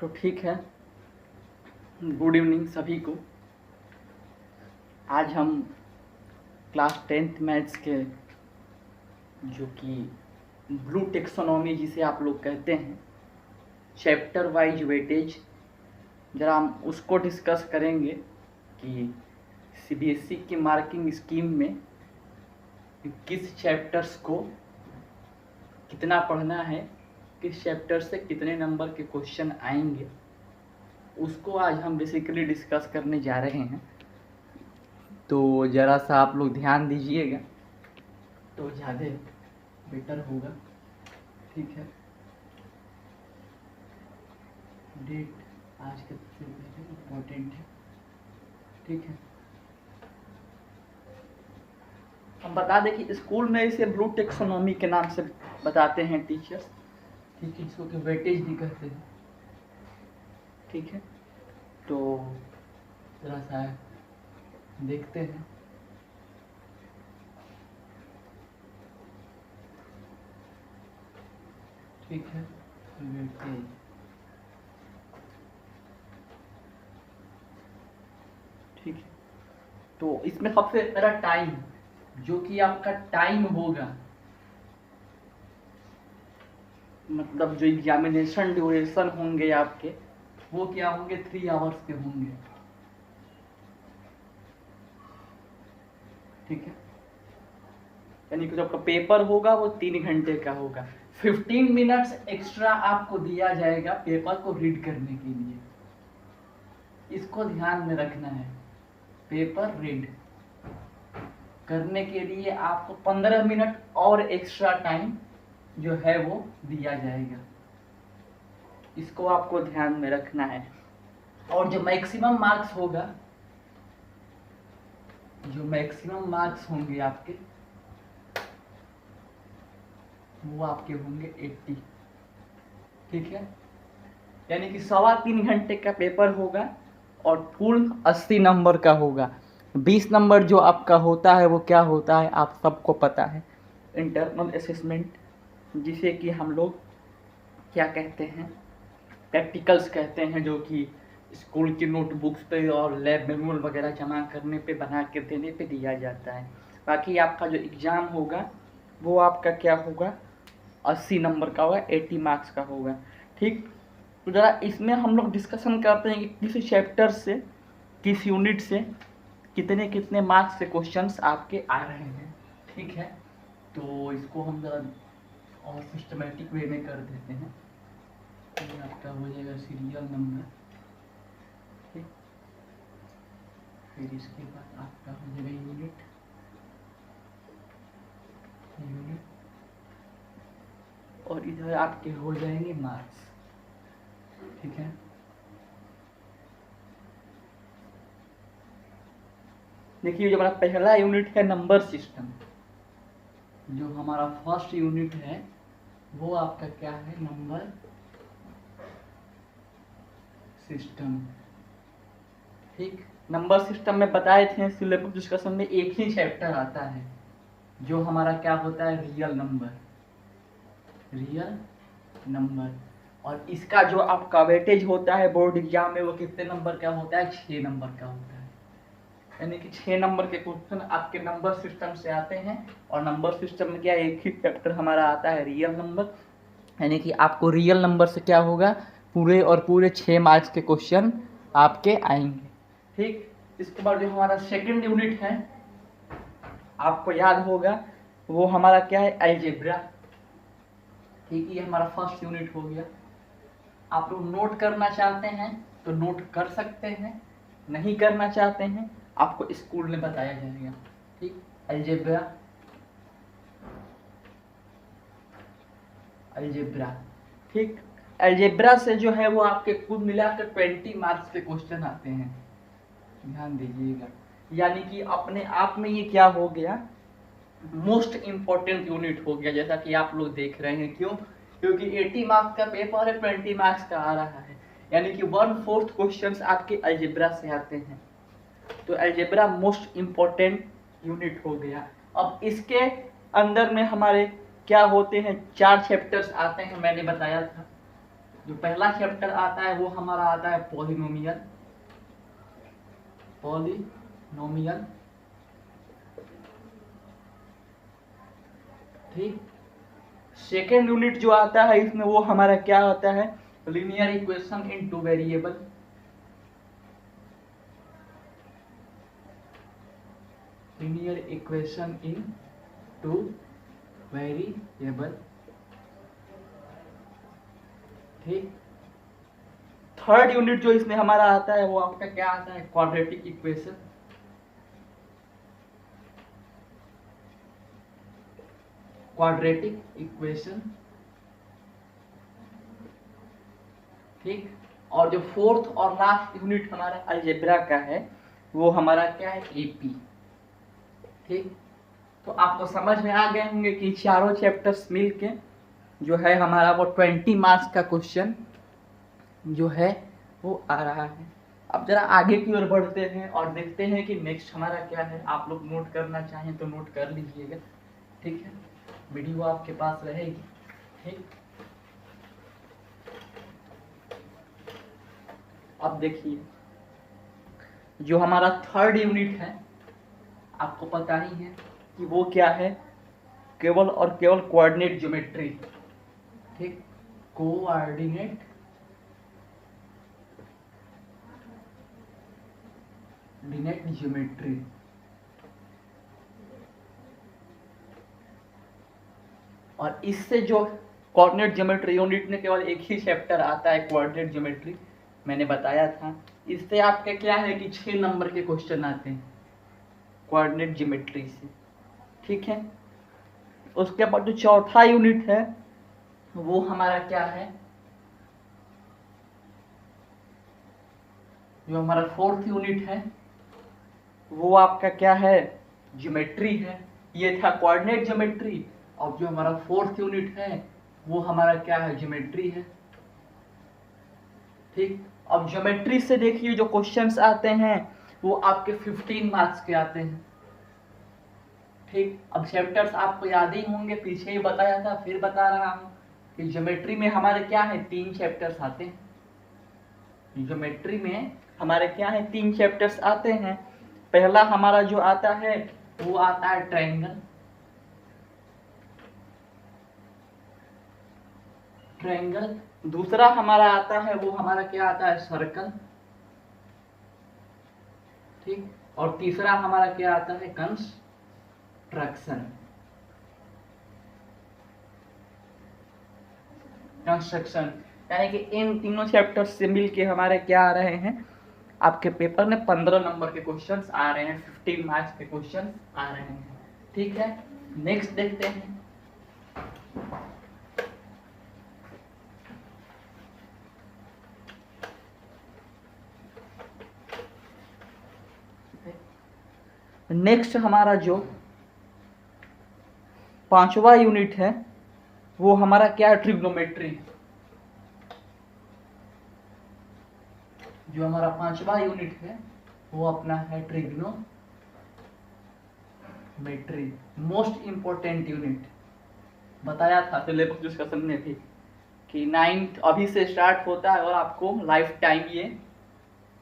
तो ठीक है, गुड इवनिंग सभी को। आज हम क्लास 10th मैथ्स के जो कि ब्लू टेक्सोनॉमी जिसे आप लोग कहते हैं, चैप्टर वाइज वेटेज, ज़रा हम उसको डिस्कस करेंगे कि सीबीएसई की मार्किंग स्कीम में किस चैप्टर्स को कितना पढ़ना है, किस चैप्टर से कितने नंबर के क्वेश्चन आएंगे, उसको आज हम बेसिकली डिस्कस करने जा रहे हैं। तो ज़रा सा आप लोग ध्यान दीजिएगा तो ज़्यादा बेटर होगा। ठीक है, डेट आज के इम्पोर्टेंट है। ठीक है, हम बता दें कि स्कूल में इसे ब्लू टेक्सोनॉमी के नाम से बताते हैं टीचर्स। ठीक है, इसको वेटेज भी कहते हैं। ठीक है, तो जरा सा देखते हैं। ठीक है, वेटेज ठीक है, तो इसमें सबसे पहला टाइम, जो कि आपका टाइम होगा, मतलब जो एग्जामिनेशन ड्यूरेशन होंगे आपके, वो क्या होंगे, 3 आवर्स के होंगे। ठीक है, यानी कि जो आपका पेपर होगा वो 3 घंटे का होगा। 15 मिनट्स एक्स्ट्रा आपको दिया जाएगा पेपर को रीड करने के लिए। इसको ध्यान में रखना है, पेपर रीड करने के लिए आपको 15 मिनट और एक्स्ट्रा टाइम जो है वो दिया जाएगा। इसको आपको ध्यान में रखना है। और जो मैक्सिमम मार्क्स होगा, जो मैक्सिमम मार्क्स होंगे आपके, वो आपके होंगे 80। ठीक है, यानी कि 3.25 घंटे का पेपर होगा और फुल 80 नंबर का होगा। 20 नंबर जो आपका होता है वो क्या होता है आप सबको पता है, इंटरनल असेसमेंट, जिसे कि हम लोग क्या कहते हैं, प्रैक्टिकल्स कहते हैं, जो कि स्कूल की नोटबुक्स पे और लैब मैनुअल वगैरह जमा करने पे, बना के देने पे दिया जाता है। बाकी आपका जो एग्ज़ाम होगा वो आपका क्या होगा, 80 नंबर का होगा, 80 मार्क्स का होगा। ठीक, तो ज़रा इसमें हम लोग डिस्कशन करते हैं कि किस चैप्टर से, किस यूनिट से कितने कितने मार्क्स से क्वेश्चंस आपके आ रहे हैं। ठीक है, तो इसको हम ज़रा और सिस्टमेटिक वे में कर देते हैं। ये आपका हो जाएगा सीरियल नंबर। ठीक, फिर इसके बाद आपका हो जाएगा यूनिट, और इधर आपके हो जाएंगे मार्क्स। ठीक है, देखिए जो हमारा पहला यूनिट है नंबर सिस्टम, जो हमारा फर्स्ट यूनिट है वो आपका क्या है, नंबर सिस्टम। ठीक, नंबर सिस्टम में बताए थे सिलेबस डिस्कशन में एक ही चैप्टर आता है जो हमारा क्या होता है, रियल नंबर। रियल नंबर, और इसका जो आपका वेटेज होता है बोर्ड एग्जाम में वो कितने नंबर का होता है, 6 नंबर का होता है। यानी कि 6 नंबर के क्वेश्चन आपके नंबर सिस्टम से आते हैं। और नंबर सिस्टम में क्या, एक ही चैप्टर हमारा आता है रियल नंबर, यानी कि आपको रियल नंबर से क्या होगा, पूरे और पूरे 6 मार्क्स के क्वेश्चन आपके आएंगे। ठीक, इसके बाद जो हमारा सेकंड यूनिट है आपको याद होगा, वो हमारा क्या है, अलजेब्रा। ठीक, ये हमारा फर्स्ट यूनिट हो गया। आप लोग नोट करना चाहते हैं तो नोट कर सकते हैं, नहीं करना चाहते हैं आपको स्कूल में बताया जाएगा। ठीक, अलजेब्रा, अलजेब्रा। ठीक, अलजेब्रा से जो है वो आपके कुल मिलाकर 20 मार्क्स के क्वेश्चन आते हैं, ध्यान दीजिएगा। यानी कि अपने आप में ये क्या हो गया, मोस्ट इम्पोर्टेंट यूनिट हो गया, जैसा कि आप लोग देख रहे हैं। क्यों, क्योंकि 80 मार्क्स का पेपर है, 20 मार्क्स का आ रहा है, यानी कि 1/4 क्वेश्चंस आपके अलजेब्रा से आते हैं। तो अलजेब्रा मोस्ट इम्पोर्टेंट यूनिट हो गया। अब इसके अंदर में हमारे क्या होते हैं, 4 चैप्टर्स आते हैं, मैंने बताया था। जो पहला चैप्टर आता है वो हमारा आता है पॉलिनोमियल। ठीक। सेकेंड यूनिट जो आता है इसमें वो हमारा क्या होता है, linear equation in two variable. Linear equation in two variable. ठीक। थर्ड यूनिट जो इसमें हमारा आता है वो आपका क्या आता है, क्वाड्रेटिक इक्वेशन। Quadratic equation. ठीक। और जो फोर्थ और लास्ट यूनिट हमारा अलजेब्रा का है वो हमारा क्या है, एपी। ठीक। तो आपको समझ में आ गए होंगे कि चारों चैप्टर्स मिलके जो है हमारा वो 20 मार्क्स का क्वेश्चन जो है वो आ रहा है। अब जरा आगे की ओर बढ़ते हैं और देखते हैं कि नेक्स्ट हमारा क्या है। आप लोग नोट करना चाहें तो नोट कर लीजिएगा। ठीक है, वीडियो आपके पास रहेगी। ठीक। अब देखिए जो हमारा थर्ड यूनिट है आपको पता ही है कि वो क्या है, केवल और केवल कोऑर्डिनेट ज्योमेट्री। ठीक। Coordinate geometry. और इससे जो कोऑर्डिनेट ज्योमेट्री यूनिट में केवल एक ही चैप्टर आता है, कोऑर्डिनेट ज्योमेट्री, मैंने बताया था। इससे आपके क्या है कि 6 नंबर के क्वेश्चन आते हैं कोऑर्डिनेट ज्योमेट्री से। ठीक है। उसके बाद जो चौथा यूनिट है वो हमारा क्या है, जो हमारा फोर्थ यूनिट है वो आपका क्या है, ज्योमेट्री है। ये था कोऑर्डिनेट ज्योमेट्री। और जो हमारा फोर्थ यूनिट है वो हमारा क्या है, ज्योमेट्री है। ठीक। अब ज्योमेट्री से देखिए जो क्वेश्चंस आते हैं वो आपके 15 मार्क्स के आते हैं। ठीक। अब चैप्टर्स आपको याद ही होंगे, पीछे ही बताया था, फिर बता रहा हूं कि ज्योमेट्री में हमारे क्या है, 3 चैप्टर्स आते हैं। ज्योमेट्री में हमारे क्या है, 3 चैप्टर्स आते हैं। पहला हमारा जो आता है वो आता है ट्रायंगल। दूसरा हमारा आता है वो हमारा क्या आता है, सर्कल। ठीक। और तीसरा हमारा क्या आता है, कंस्ट्रक्शन। यानी कि इन तीनों चैप्टर्स से मिलके हमारे क्या आ रहे हैं, आपके पेपर में 15 नंबर के क्वेश्चंस आ रहे हैं, 15 मार्क्स के क्वेश्चंस आ रहे हैं। ठीक है, नेक्स्ट देखते हैं। नेक्स्ट हमारा जो 5वां यूनिट है वो हमारा क्या है, ट्रिग्नोमेट्री। जो हमारा 5वां यूनिट है वो अपना है ट्रिग्नोमेट्री। मोस्ट इंपोर्टेंट यूनिट बताया था सिलेबस डिस्कशन में भी कि 9th अभी से स्टार्ट होता है और आपको लाइफ टाइम ये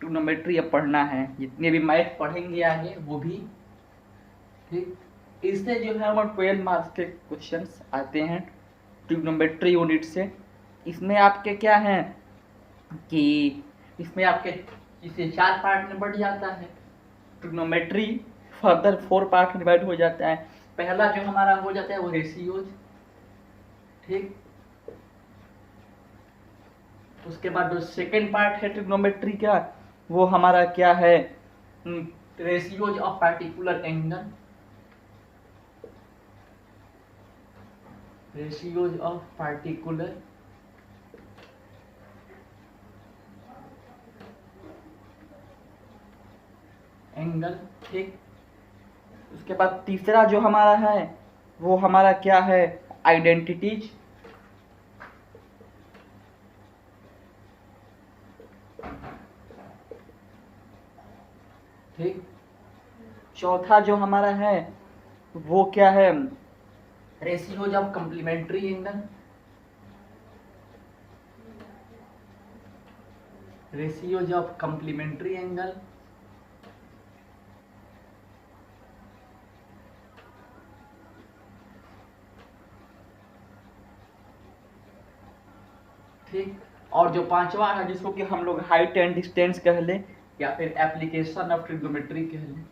ट्रिग्नोमेट्री अब पढ़ना है। जितने भी मैथ पढ़ेंगे आगे वो भी। ठीक। इससे जो है हमारे 12 मार्क्स के क्वेश्चंस आते हैं ट्रिग्नोमेट्री यूनिट से। इसमें आपके क्या है कि इसमें आपके इसे 4 पार्ट में बढ़ जाता है। ट्रिग्नोमेट्री फर्दर 4 पार्ट में डिवाइड हो जाता है। पहला जो हमारा हो जाता है वो रेशियोज। ठीक। उसके बाद जो सेकेंड पार्ट है ट्रिग्नोमेट्री का वो हमारा क्या है, ratios of particular angle. Ratios of particular angle. ठीक। उसके बाद तीसरा जो हमारा है वो हमारा क्या है, आइडेंटिटीज। ठीक। चौथा जो हमारा है वो क्या है, ratios of complementary angle. Ratios of complementary angle, ठीक। और जो पांचवा है जिसको कि हम लोग हाइट एंड डिस्टेंस कह ले या फिर एप्लीकेशन ऑफ ट्रिग्नोमेट्री कह ले,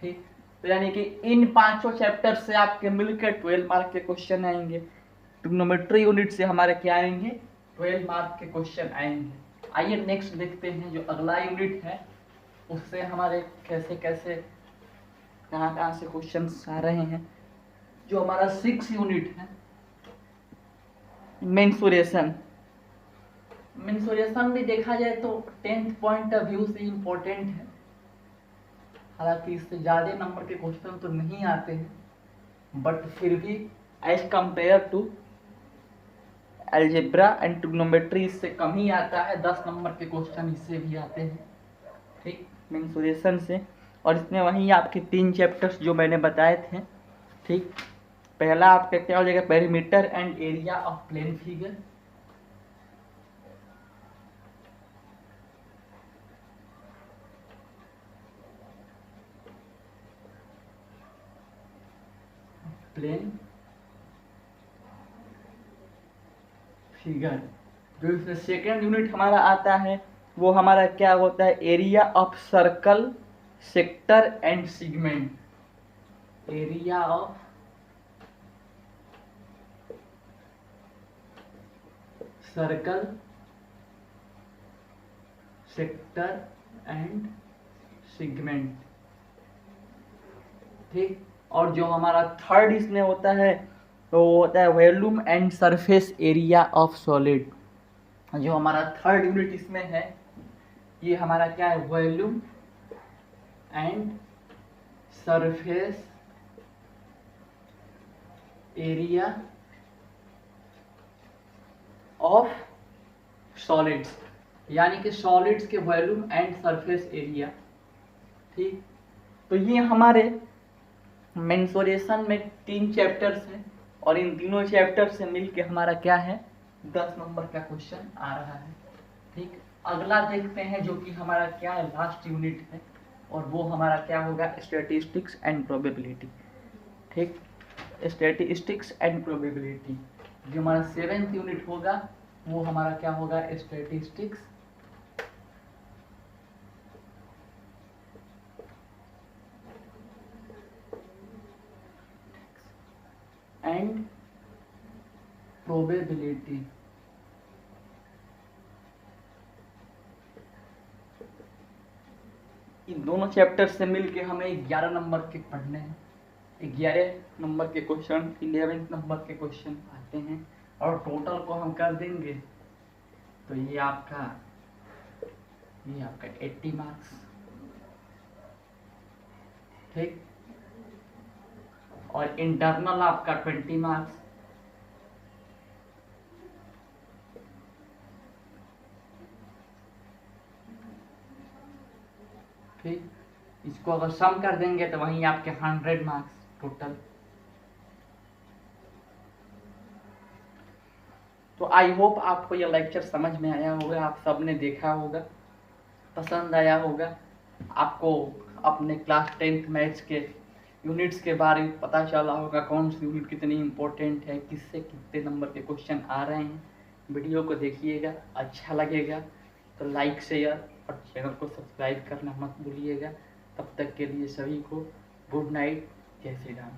ठीक। तो यानी कि इन पांचों चैप्टर से आपके मिलकर 12 मार्क के क्वेश्चन आएंगे। ट्रिग्नोमेट्री यूनिट से हमारे क्या आएंगे, 12 मार्क के क्वेश्चन आएंगे। आइए नेक्स्ट देखते हैं जो अगला यूनिट है उससे हमारे कैसे कैसे कहाँ कहाँ से क्वेश्चन आ रहे हैं। जो हमारा 6 यूनिट है मेंसुरेशन। मेंसुरेशन भी देखा जाए तो 10th पॉइंट ऑफ व्यू से इम्पोर्टेंट है, हालांकि इससे ज़्यादा नंबर के क्वेश्चन तो नहीं आते हैं, बट फिर भी as compare to algebra and trigonometry इससे कम ही आता है। 10 नंबर के क्वेश्चन इससे भी आते हैं, ठीक, मेंसुरेशन से। और इसमें वहीं आपके 3 चैप्टर्स जो मैंने बताए थे, ठीक। पहला आपका क्या हो जाएगा, perimeter and area of plane figure, plane figure. जो इसमें सेकेंड यूनिट हमारा आता है वो हमारा क्या होता है, area of circle, sector and segment. Area of circle, sector and segment, ठीक। और जो हमारा थर्ड इसमें होता है तो वो होता है volume and surface area of solid. जो हमारा थर्ड यूनिट इसमें है ये हमारा क्या है, volume and surface area of solids, यानी कि सॉलिड्स के वॉल्यूम एंड सरफेस एरिया, ठीक। तो ये हमारे मेंसुरेशन में 3 चैप्टर्स हैं और इन तीनों चैप्टर से मिलके हमारा क्या है, 10 नंबर का क्वेश्चन आ रहा है, ठीक। अगला देखते हैं जो कि हमारा क्या है, लास्ट यूनिट है और वो हमारा क्या होगा, स्टैटिस्टिक्स एंड प्रोबेबिलिटी, ठीक। स्टैटिस्टिक्स एंड प्रोबेबिलिटी जो हमारा 7th यूनिट होगा वो हमारा क्या होगा, स्टैटिस्टिक्स एंड प्रोबेबिलिटी। इन दोनों चैप्टर से मिलके हमें 11 नंबर के पढ़ने हैं। 11 नंबर के क्वेश्चन 11th नंबर के क्वेश्चन आते हैं और टोटल को हम कर देंगे तो ये आपका 80 मार्क्स, ठीक। और इंटरनल आपका 20 मार्क्स, ठीक। इसको अगर सम कर देंगे तो वहीं आपके 100 मार्क्स टोटल। तो आई होप आपको यह लेक्चर समझ में आया होगा, आप सबने देखा होगा, पसंद आया होगा, आपको अपने क्लास 10th मैथ्स के यूनिट्स के बारे में पता चला होगा, कौन सी यूनिट कितनी इम्पोर्टेंट है, किससे कितने नंबर के क्वेश्चन आ रहे हैं। वीडियो को देखिएगा, अच्छा लगेगा तो लाइक शेयर और चैनल को सब्सक्राइब करना मत भूलिएगा। तब तक के लिए सभी को गुड नाइट, जय श्री राम।